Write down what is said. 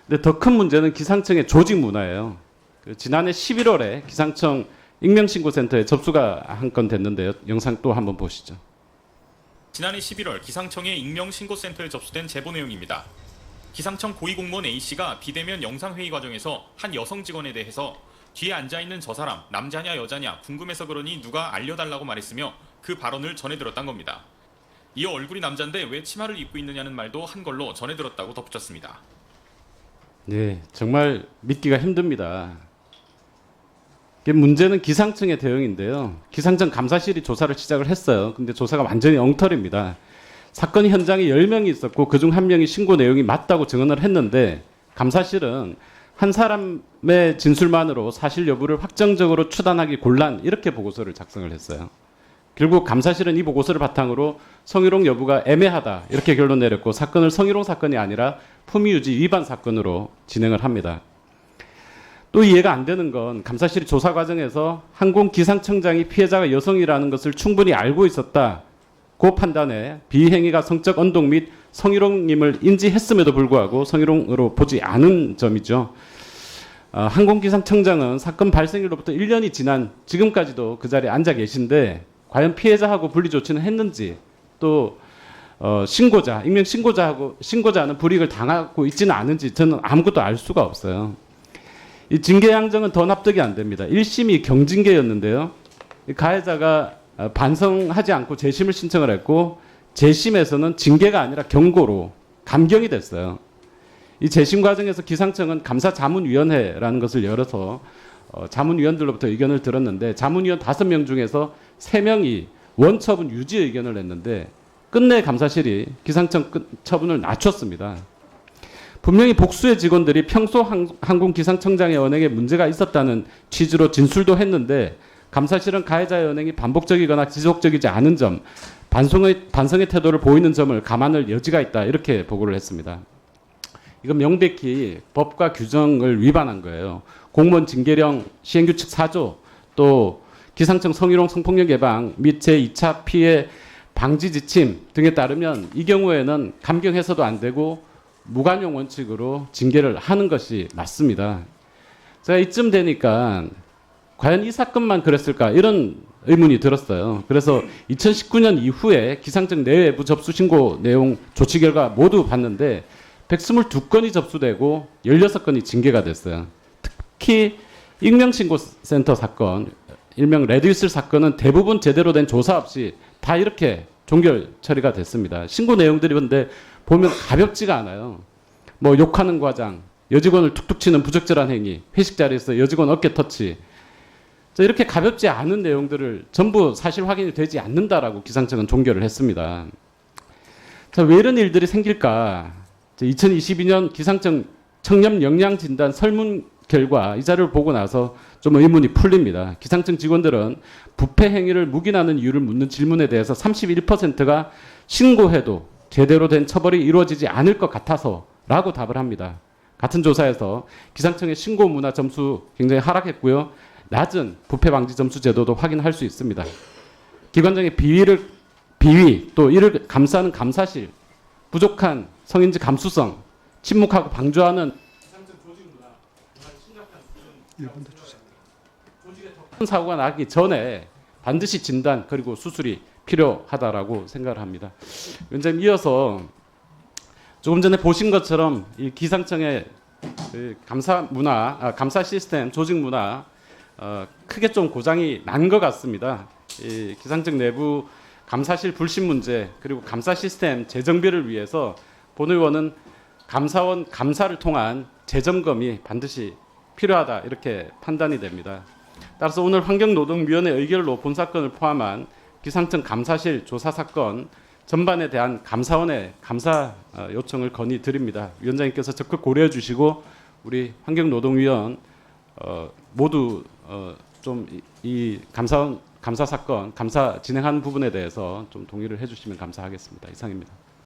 근데 더 큰 문제는 기상청의 조직 문화예요. 지난해 11월에 기상청 익명신고센터에 접수가 한 건 됐는데요. 영상 또 한번 보시죠. 지난해 11월 기상청의 익명신고센터에 접수된 제보 내용입니다. 기상청 고위공무원 A씨가 비대면 영상회의 과정에서 한 여성 직원에 대해서 뒤에 앉아있는 저 사람 남자냐 여자냐 궁금해서 그러니 누가 알려달라고 말했으며 그 발언을 전해들었단 겁니다. 이어 얼굴이 남자인데 왜 치마를 입고 있느냐는 말도 한 걸로 전해들었다고 덧붙였습니다. 네, 정말 믿기가 힘듭니다. 이게 문제는 기상청의 대응인데요. 기상청 감사실이 조사를 시작을 했어요. 근데 조사가 완전히 엉터리입니다. 사건 현장에 10명이 있었고 그중 한 명이 신고 내용이 맞다고 증언을 했는데 감사실은 한 사람의 진술만으로 사실 여부를 확정적으로 추단하기 곤란 이렇게 보고서를 작성을 했어요. 결국 감사실은 이 보고서를 바탕으로 성희롱 여부가 애매하다 이렇게 결론 내렸고 사건을 성희롱 사건이 아니라 품위유지 위반 사건으로 진행을 합니다. 또 이해가 안 되는 건 감사실이 조사 과정에서 항공기상청장이 피해자가 여성이라는 것을 충분히 알고 있었다. 그 판단에 비행위가 성적 언동 및 성희롱임을 인지했음에도 불구하고 성희롱으로 보지 않은 점이죠. 항공기상청장은 사건 발생일로부터 1년이 지난 지금까지도 그 자리에 앉아 계신데 과연 피해자하고 분리 조치는 했는지 또 신고자, 익명 신고자는 불이익을 당하고 있지는 않은지 저는 아무것도 알 수가 없어요. 이 징계 양정은 더 납득이 안 됩니다. 1심이 경징계였는데요. 가해자가 반성하지 않고 재심을 신청을 했고 재심에서는 징계가 아니라 경고로 감경이 됐어요. 이 재심 과정에서 기상청은 감사자문위원회라는 것을 열어서 자문위원들로부터 의견을 들었는데 자문위원 5명 중에서 3명이 원처분 유지 의견을 냈는데 끝내 감사실이 기상청 처분을 낮췄습니다. 분명히 복수의 직원들이 평소 항공기상청장의 언행에 문제가 있었다는 취지로 진술도 했는데 감사실은 가해자의 언행이 반복적이거나 지속적이지 않은 점, 반성의 태도를 보이는 점을 감안할 여지가 있다 이렇게 보고를 했습니다. 이건 명백히 법과 규정을 위반한 거예요. 공무원 징계령 시행규칙 4조 또 기상청 성희롱 성폭력 예방 및 제2차 피해 방지 지침 등에 따르면 이 경우에는 감경해서도 안 되고 무관용 원칙으로 징계를 하는 것이 맞습니다. 제가 이쯤 되니까 과연 이 사건만 그랬을까 이런 의문이 들었어요. 그래서 2019년 이후에 기상청 내외부 접수 신고 내용 조치 결과 모두 봤는데 122건이 접수되고 16건이 징계가 됐어요. 특히 익명신고센터 사건, 일명 레드위슬 사건은 대부분 제대로 된 조사 없이 다 이렇게 종결 처리가 됐습니다. 신고 내용들이 근데 보면 가볍지가 않아요. 뭐 욕하는 과장, 여직원을 툭툭 치는 부적절한 행위, 회식 자리에서 여직원 어깨 터치. 이렇게 가볍지 않은 내용들을 전부 사실 확인이 되지 않는다라고 기상청은 종결을 했습니다. 자, 왜 이런 일들이 생길까? 2022년 기상청 청렴 역량 진단 설문 결과 이 자료를 보고 나서 좀 의문이 풀립니다. 기상청 직원들은 부패 행위를 묵인하는 이유를 묻는 질문에 대해서 31%가 신고해도 제대로 된 처벌이 이루어지지 않을 것 같아서라고 답을 합니다. 같은 조사에서 기상청의 신고 문화 점수 굉장히 하락했고요. 낮은 부패 방지 점수 제도도 확인할 수 있습니다. 기관장의 비위 또 이를 감싸는 감사실, 부족한 성인지 감수성, 침묵하고 방조하는 기상청 조직 문화, 심각한 조직에 더 큰 사고가 나기 전에 반드시 진단 그리고 수술이 필요하다라고 생각을 합니다. 위원장님 이어서 조금 전에 보신 것처럼 이 기상청의 감사 시스템, 조직 문화 크게 좀 고장이 난 것 같습니다. 이 기상청 내부 감사실 불신 문제 그리고 감사 시스템 재정비를 위해서 본 의원은 감사원 감사를 통한 재점검이 반드시 필요하다 이렇게 판단이 됩니다. 따라서 오늘 환경노동위원회 의결로 본 사건을 포함한 기상청 감사실 조사 사건 전반에 대한 감사원의 감사 요청을 건의드립니다. 위원장님께서 적극 고려해 주시고 우리 환경노동위원 모두 좀 이 감사 사건 감사 진행하는 부분에 대해서 좀 동의를 해주시면 감사하겠습니다. 이상입니다.